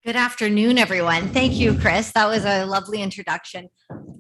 Good afternoon, everyone. Thank you, Chris. That was a lovely introduction.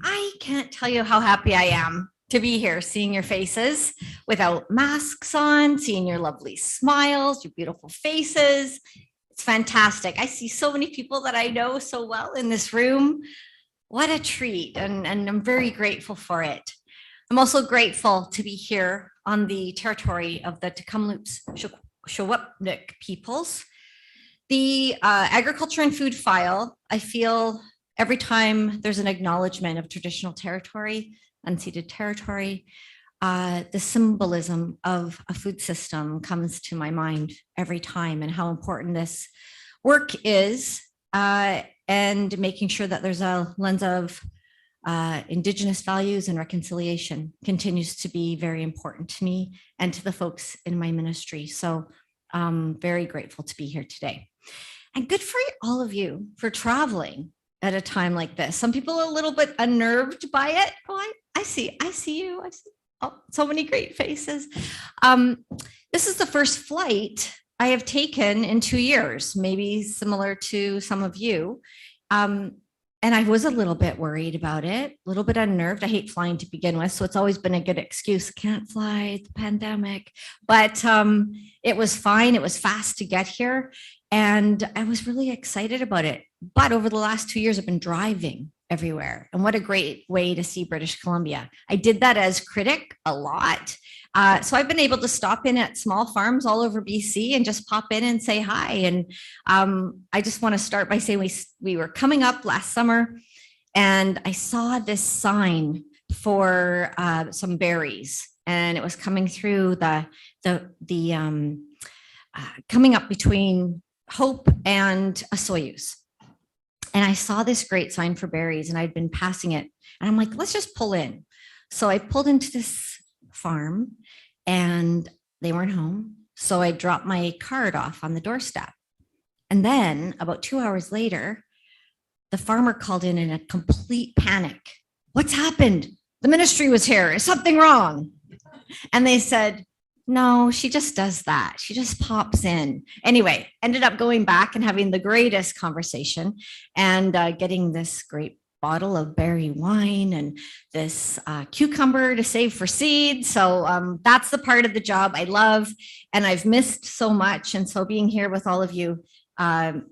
I can't tell you how happy I am to be here, seeing your faces without masks on, seeing your lovely smiles, your beautiful faces. It's fantastic. I see so many people that I know so well in this room. What a treat, and I'm very grateful for it. I'm also grateful to be here on the territory of the Tecumloops Shawupnik peoples. The agriculture and food file, I feel every time there's an acknowledgement of traditional territory, unceded territory, the symbolism of a food system comes to my mind every time, and how important this work is, and making sure that there's a lens of Indigenous values and reconciliation continues to be very important to me and to the folks in my ministry. So I'm very grateful to be here today. And good for all of you for traveling at a time like this. Some people are a little bit unnerved by it. Oh, I see you. I see so many great faces. This is the first flight I have taken in 2 years, maybe similar to some of you. And I was a little bit worried about it, a little bit unnerved. I hate flying to begin with, so it's always been a good excuse. Can't fly, the pandemic. But it was fine. It was fast to get here. And I was really excited about it. But over the last 2 years, I've been driving everywhere. And what a great way to see British Columbia. I did that as critic a lot. So I've been able to stop in at small farms all over BC and just pop in and say hi. And I just want to start by saying we were coming up last summer and I saw this sign for some berries, and it was coming through coming up between Hope and a Soyuz. And I saw this great sign for berries and I'd been passing it. And I'm like, let's just pull in. So I pulled into this farm and they weren't home. So I dropped my card off on the doorstep. And then about 2 hours later, the farmer called in a complete panic. What's happened? The ministry was here. Is something wrong? And they said, no, she just does that. She just pops in. Anyway, ended up going back and having the greatest conversation and getting this great bottle of berry wine and this cucumber to save for seed. So that's the part of the job I love and I've missed so much. And so being here with all of you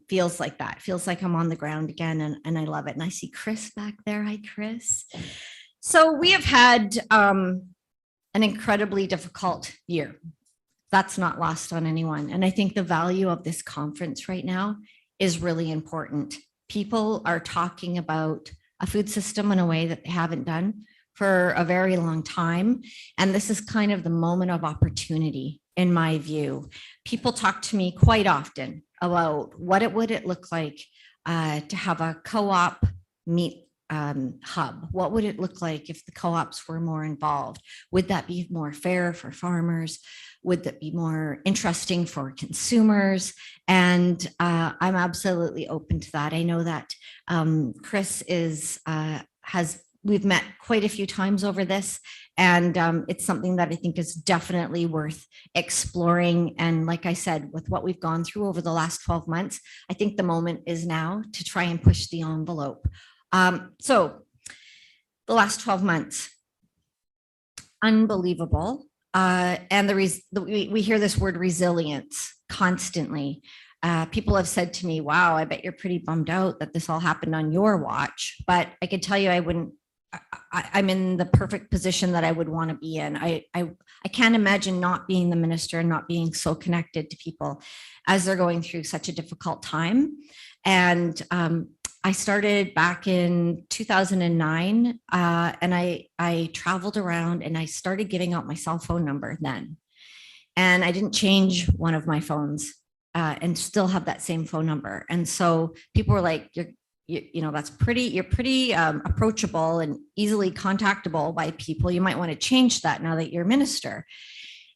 feels like that. Feels like I'm on the ground again, and I love it. And I see Chris back there. Hi, Chris. So we have had an incredibly difficult year. That's not lost on anyone. And I think the value of this conference right now is really important. People are talking about a food system in a way that they haven't done for a very long time. And this is kind of the moment of opportunity, in my view. People talk to me quite often about what would it look like to have a co-op meat hub. What would it look like if the co-ops were more involved? Would that be more fair for farmers? Would that be more interesting for consumers? And I'm absolutely open to that. I know that Chris we've met quite a few times over this, and it's something that I think is definitely worth exploring. And like I said, with what we've gone through over the last 12 months, I think the moment is now to try and push the envelope. So the last 12 months, unbelievable. And we hear this word resilience constantly. People have said to me, wow, I bet you're pretty bummed out that this all happened on your watch. But I could tell you I'm in the perfect position that I would want to be in. I can't imagine not being the minister and not being so connected to people as they're going through such a difficult time. And I started back in 2009 and I traveled around and I started giving out my cell phone number then. And I didn't change one of my phones and still have that same phone number. And so people were like, you're pretty approachable and easily contactable by people. You might want to change that now that you're a minister.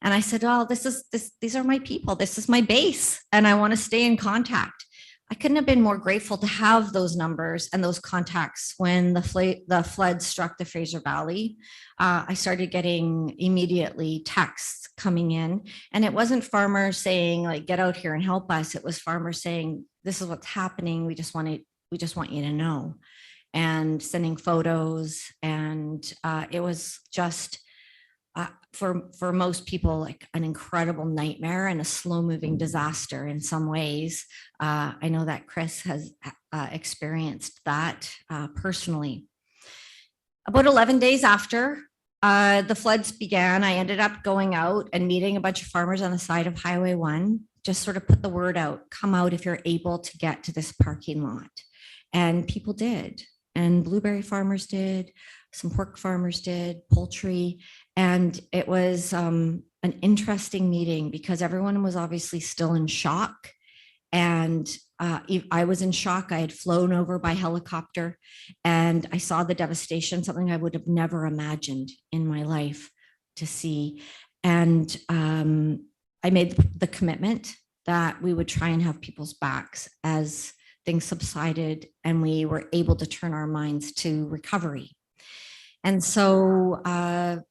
And I said, oh, these are my people. This is my base and I want to stay in contact. I couldn't have been more grateful to have those numbers and those contacts when the flood struck the Fraser Valley. I started getting immediately texts coming in, and it wasn't farmers saying like, get out here and help us. It was farmers saying, this is what's happening. We just want you to know, and sending photos. And it was just, for most people, like an incredible nightmare and a slow moving disaster in some ways. I know that Chris has experienced that personally. About 11 days after the floods began, I ended up going out and meeting a bunch of farmers on the side of Highway 1, just sort of put the word out, come out if you're able to get to this parking lot. And people did, and blueberry farmers did, some pork farmers did, poultry. And it was an interesting meeting because everyone was obviously still in shock. And I was in shock. I had flown over by helicopter and I saw the devastation, something I would have never imagined in my life to see. And I made the commitment that we would try and have people's backs as things subsided and we were able to turn our minds to recovery. And so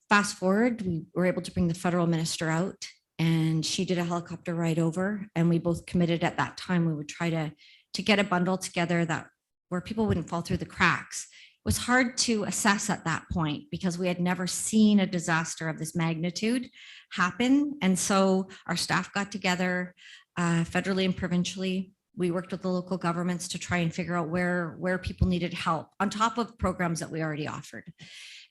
fast forward, we were able to bring the federal minister out, and she did a helicopter ride over, and we both committed at that time we would try to get a bundle together that where people wouldn't fall through the cracks. It was hard to assess at that point because we had never seen a disaster of this magnitude happen. And so our staff got together federally and provincially. We worked with the local governments to try and figure out where people needed help on top of programs that we already offered.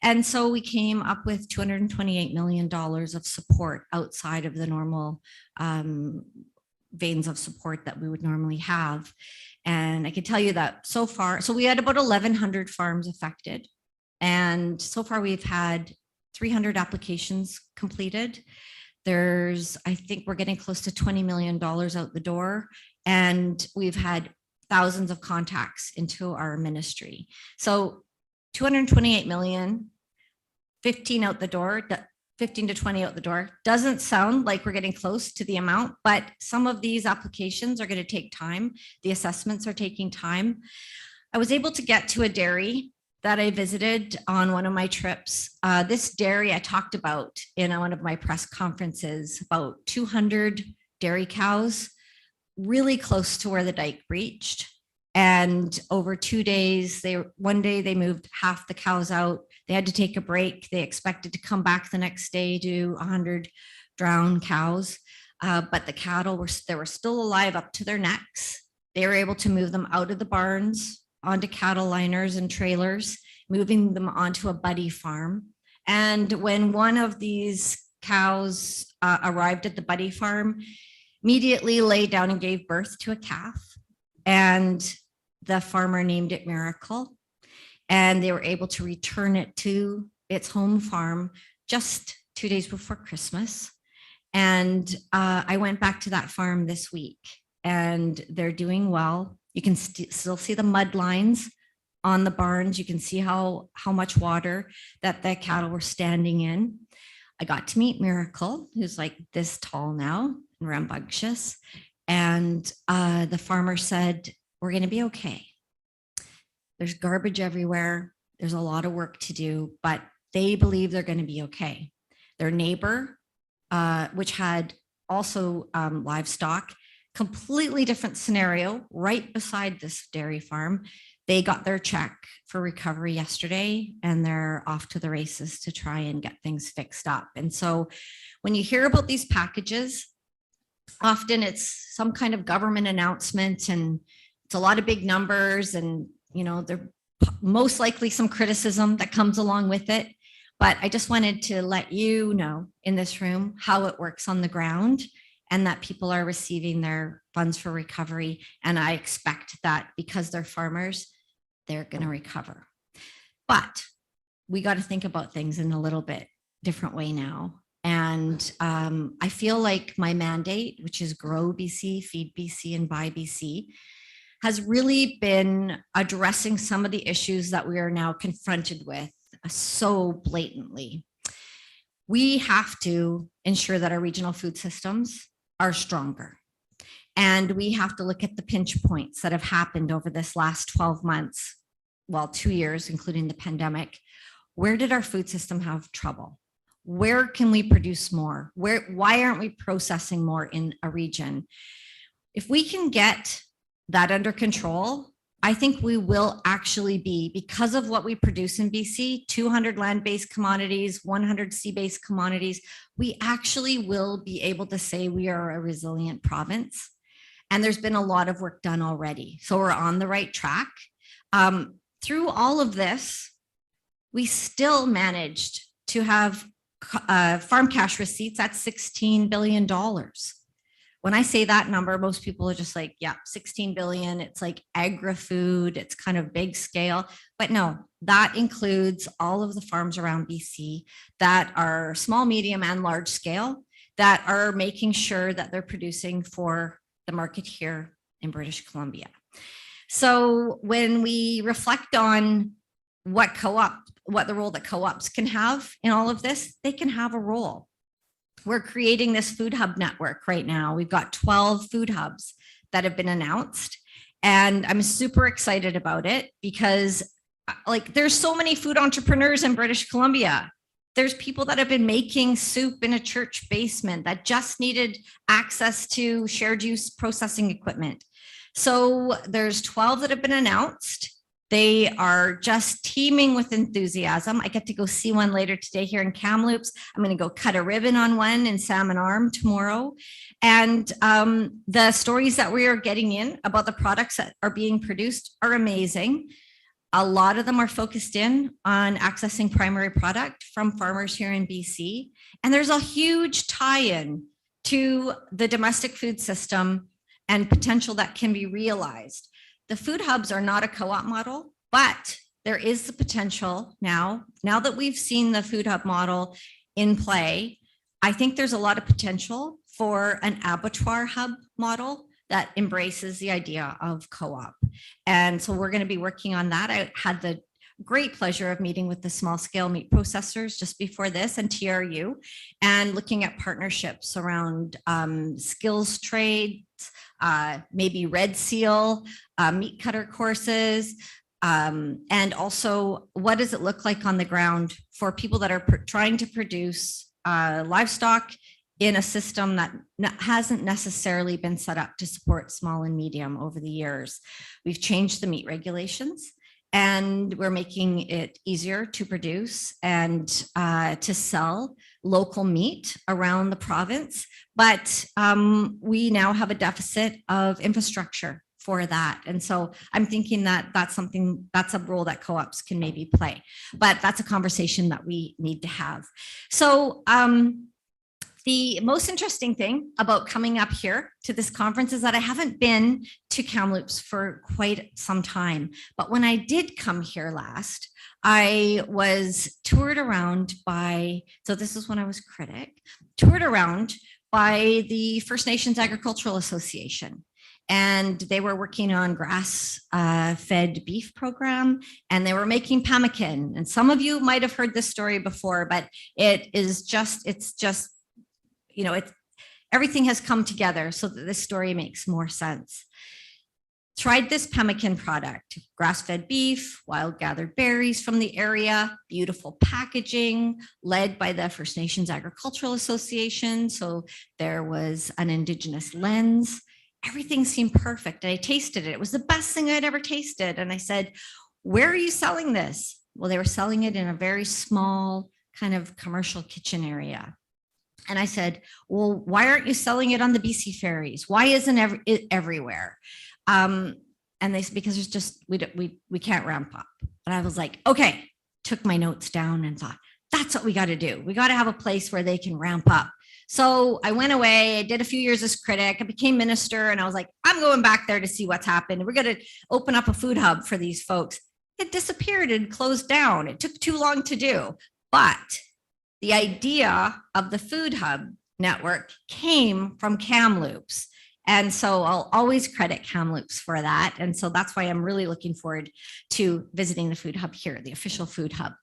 And so we came up with $228 million of support outside of the normal veins of support that we would normally have. And I can tell you that so far, so we had about 1,100 farms affected. And so far we've had 300 applications completed. I think we're getting close to $20 million out the door. And we've had thousands of contacts into our ministry. So 228 million, 15 out the door, 15 to 20 out the door. Doesn't sound like we're getting close to the amount, but some of these applications are going to take time. The assessments are taking time. I was able to get to a dairy that I visited on one of my trips. This dairy I talked about in one of my press conferences, about 200 dairy cows, really close to where the dike breached. And over 2 days, one day they moved half the cows out. They had to take a break. They expected to come back the next day to 100 drowned cows. But the cattle they were still alive up to their necks. They were able to move them out of the barns onto cattle liners and trailers, moving them onto a buddy farm. And when one of these cows arrived at the buddy farm, immediately laid down and gave birth to a calf. And the farmer named it Miracle. And they were able to return it to its home farm just 2 days before Christmas. And I went back to that farm this week and they're doing well. You can still see the mud lines on the barns. You can see how much water that the cattle were standing in. I got to meet Miracle, who's like this tall now and rambunctious. And the farmer said, we're going to be okay. There's garbage everywhere. There's a lot of work to do, but they believe they're going to be okay. Their neighbor, which had also livestock, completely different scenario, right beside this dairy farm. They got their check for recovery yesterday and they're off to the races to try and get things fixed up. And so when you hear about these packages, often it's some kind of government announcement and it's a lot of big numbers and, you know, there's most likely some criticism that comes along with it. But I just wanted to let you know in this room how it works on the ground and that people are receiving their funds for recovery. And I expect that because they're farmers, they're going to recover. But we got to think about things in a little bit different way now. And I feel like my mandate, which is Grow BC, Feed BC, and Buy BC, has really been addressing some of the issues that we are now confronted with so blatantly. We have to ensure that our regional food systems are stronger. And we have to look at the pinch points that have happened over this last 12 months, well, 2 years, including the pandemic. Where did our food system have trouble? Where can we produce more? Why aren't we processing more in a region? If we can get that under control, I think we will actually be, because of what we produce in BC, 200 land-based commodities, 100 sea-based commodities, we actually will be able to say we are a resilient province. And there's been a lot of work done already. So we're on the right track. Through all of this, we still managed to have farm cash receipts at $16 billion. When I say that number, most people are just like, yeah, 16 billion. It's like agri-food. It's kind of big scale. But no, that includes all of the farms around BC that are small, medium, and large scale that are making sure that they're producing for the market here in British Columbia. So when we reflect on what the role that co-ops can have in all of this, they can have a role. We're creating this food hub network right now. We've got 12 food hubs that have been announced, and I'm super excited about it because like there's so many food entrepreneurs in British Columbia. There's people that have been making soup in a church basement that just needed access to shared use processing equipment. So there's 12 that have been announced. They are just teeming with enthusiasm. I get to go see one later today here in Kamloops. I'm going to go cut a ribbon on one in Salmon Arm tomorrow. And the stories that we are getting in about the products that are being produced are amazing. A lot of them are focused in on accessing primary product from farmers here in BC. And there's a huge tie-in to the domestic food system and potential that can be realized. The food hubs are not a co-op model, but there is the potential now that we've seen the food hub model in play, I think there's a lot of potential for an abattoir hub model that embraces the idea of co-op. And so we're going to be working on that. I had the great pleasure of meeting with the small scale meat processors just before this and TRU and looking at partnerships around skills trades, maybe red seal, meat cutter courses, and also what does it look like on the ground for people that are trying to produce livestock in a system that hasn't necessarily been set up to support small and medium over the years. We've changed the meat regulations and we're making it easier to produce and to sell local meat around the province. But we now have a deficit of infrastructure for that. And so I'm thinking that that's a role that co-ops can maybe play, but that's a conversation that we need to have. So the most interesting thing about coming up here to this conference is that I haven't been to Kamloops for quite some time. But when I did come here last, I was toured around by, so this is when I was critic, toured around by the First Nations Agricultural Association. And they were working on grass-fed beef program, and they were making pemmican. And some of you might have heard this story before, but it's just, you know, everything has come together so that this story makes more sense. Tried this pemmican product, grass-fed beef, wild gathered berries from the area, beautiful packaging, led by the First Nations Agricultural Association. So there was an Indigenous lens. Everything seemed perfect. I tasted it. It was the best thing I'd ever tasted. And I said, where are you selling this? Well, they were selling it in a very small kind of commercial kitchen area. And I said, well, why aren't you selling it on the BC ferries? Why isn't it everywhere? And they said, because it's just, we can't ramp up. And I was like, okay, took my notes down and thought, that's what we got to do. We got to have a place where they can ramp up. So I went away, I did a few years as critic, I became minister, and I was like, I'm going back there to see what's happened. We're going to open up a food hub for these folks. It disappeared and closed down. It took too long to do. But the idea of the food hub network came from Kamloops. And so I'll always credit Kamloops for that. And so that's why I'm really looking forward to visiting the food hub here, the official food hub.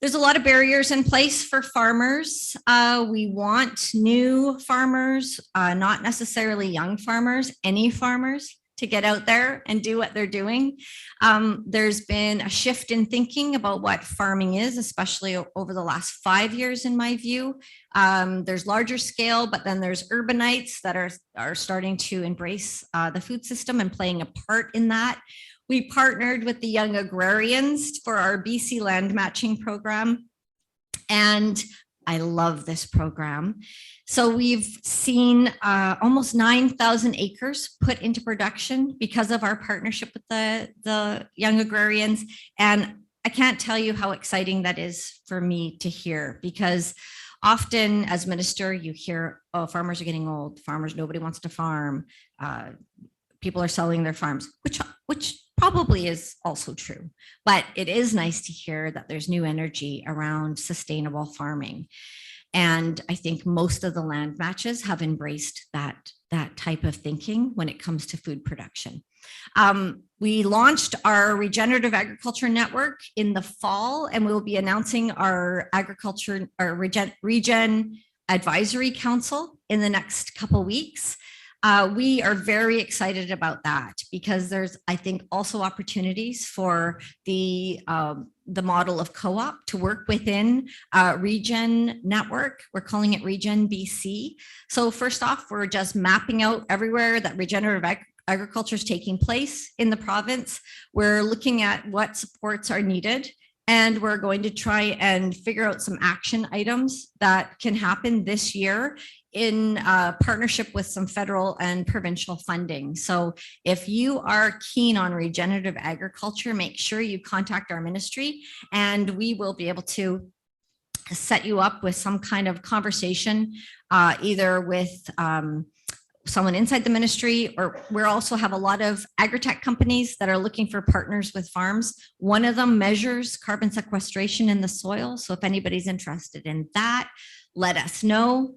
There's a lot of barriers in place for farmers. We want new farmers, not necessarily young farmers, any farmers to get out there and do what they're doing. There's been a shift in thinking about what farming is, especially over the last 5 years, in my view. There's larger scale, but then there's urbanites that are starting to embrace the food system and playing a part in that. We partnered with the Young Agrarians for our BC land matching program. And I love this program. So we've seen almost 9,000 acres put into production because of our partnership with the Young Agrarians. And I can't tell you how exciting that is for me to hear, because often as minister, you hear, oh, farmers are getting old, farmers, nobody wants to farm. People are selling their farms, which probably is also true, but it is nice to hear that there's new energy around sustainable farming. And I think most of the land matches have embraced that type of thinking when it comes to food production. We launched our Regenerative Agriculture Network in the fall, and we will be announcing our Regen Advisory Council in the next couple weeks. We are very excited about that because there's, I think, also opportunities for the model of co-op to work within Regen Network. We're calling it Regen BC. So first off, we're just mapping out everywhere that regenerative agriculture is taking place in the province. We're looking at what supports are needed, and we're going to try and figure out some action items that can happen this year in partnership with some federal and provincial funding. So if you are keen on regenerative agriculture, make sure you contact our ministry, and we will be able to set you up with some kind of conversation, either with someone inside the ministry, or we also have a lot of agri-tech companies that are looking for partners with farms. One of them measures carbon sequestration in the soil. So if anybody's interested in that, let us know.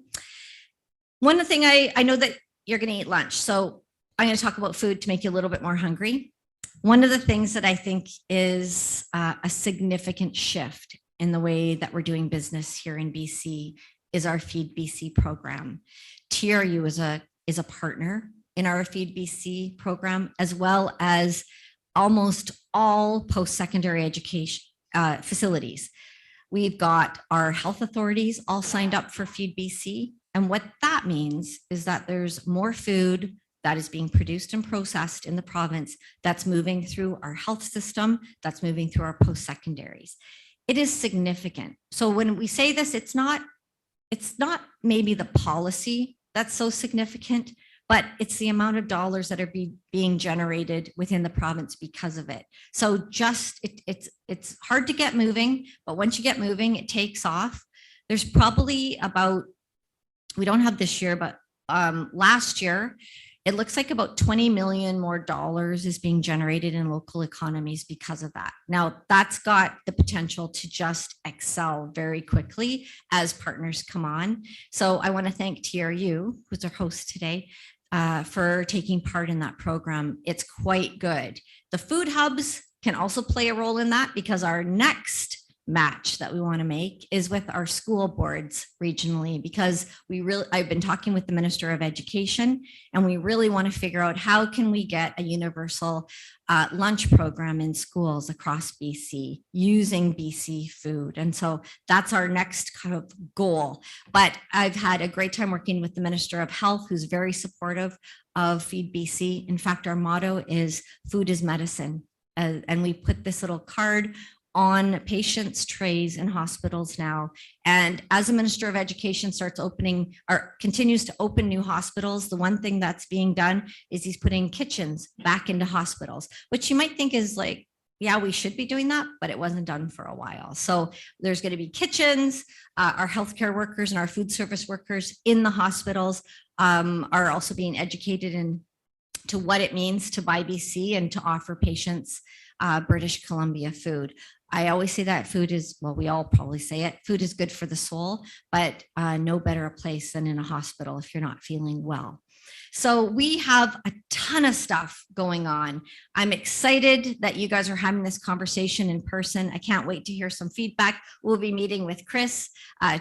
One thing I know that you're going to eat lunch, so I'm going to talk about food to make you a little bit more hungry. One of the things that I think is a significant shift in the way that we're doing business here in BC is our Feed BC program. TRU is a partner in our Feed BC program, as well as almost all post-secondary education facilities. We've got our health authorities all signed up for Feed BC. And what that means is that there's more food that is being produced and processed in the province that's moving through our health system, that's moving through our post-secondaries. It is significant. So when we say this, it's not maybe the policy that's so significant, but it's the amount of dollars that are being generated within the province because of it. So it's hard to get moving, but once you get moving, it takes off. There's probably about, we don't have this year, but last year, it looks like about 20 million more dollars is being generated in local economies because of that. Now, that's got the potential to just excel very quickly as partners come on. So I want to thank TRU, who's our host today, for taking part in that program. It's quite good. The food hubs can also play a role in that, because our next match that we want to make is with our school boards regionally, because I've been talking with the Minister of Education, and we really want to figure out how can we get a universal lunch program in schools across BC using BC food. And so that's our next kind of goal. But I've had a great time working with the Minister of Health, who's very supportive of Feed BC. In fact, our motto is food is medicine. And we put this little card on patients' trays in hospitals now. And as the Minister of Education starts opening or continues to open new hospitals, the one thing that's being done is he's putting kitchens back into hospitals, which you might think is like, yeah, we should be doing that, but it wasn't done for a while. So there's going to be kitchens. Our healthcare workers and our food service workers in the hospitals are also being educated into what it means to buy BC and to offer patients British Columbia food. I always say that food is, well, we all probably say it, food is good for the soul, but no better a place than in a hospital if you're not feeling well. So we have a ton of stuff going on. I'm excited that you guys are having this conversation in person. I can't wait to hear some feedback. We'll be meeting with Chris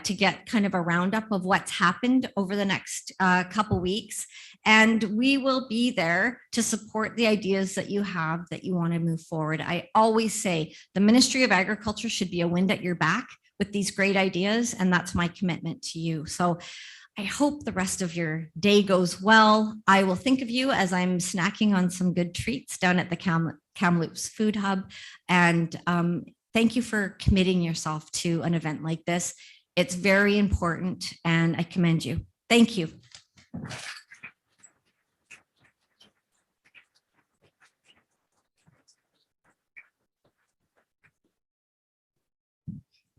to get kind of a roundup of what's happened over the next couple weeks. And we will be there to support the ideas that you have that you want to move forward. I always say the Ministry of Agriculture should be a wind at your back with these great ideas, and that's my commitment to you. So I hope the rest of your day goes well. I will think of you as I'm snacking on some good treats down at the Kamloops Food Hub. And thank you for committing yourself to an event like this. It's very important, and I commend you. Thank you.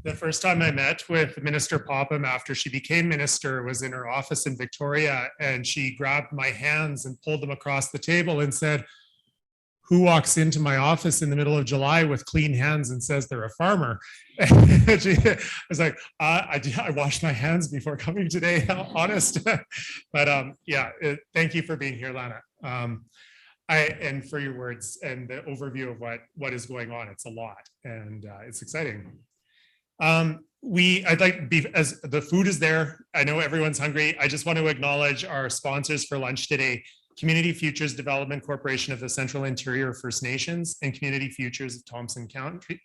The first time I met with Minister Popham after she became minister was in her office in Victoria, and she grabbed my hands and pulled them across the table and said, "Who walks into my office in the middle of July with clean hands and says they're a farmer?" And she was like, I washed my hands before coming today, honest. But yeah, thank you for being here, Lana. And for your words and the overview of what is going on. It's a lot, and it's exciting. I'd like as the food is there. I know everyone's hungry. I just want to acknowledge our sponsors for lunch today: Community Futures Development Corporation of the Central Interior First Nations and Community Futures of Thompson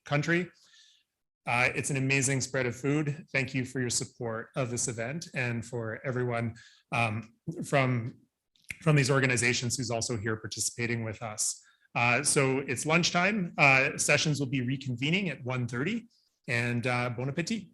Country. It's an amazing spread of food. Thank you for your support of this event, and for everyone from these organizations who's also here participating with us. So it's lunchtime. Sessions will be reconvening at 1:30. And bon appetit.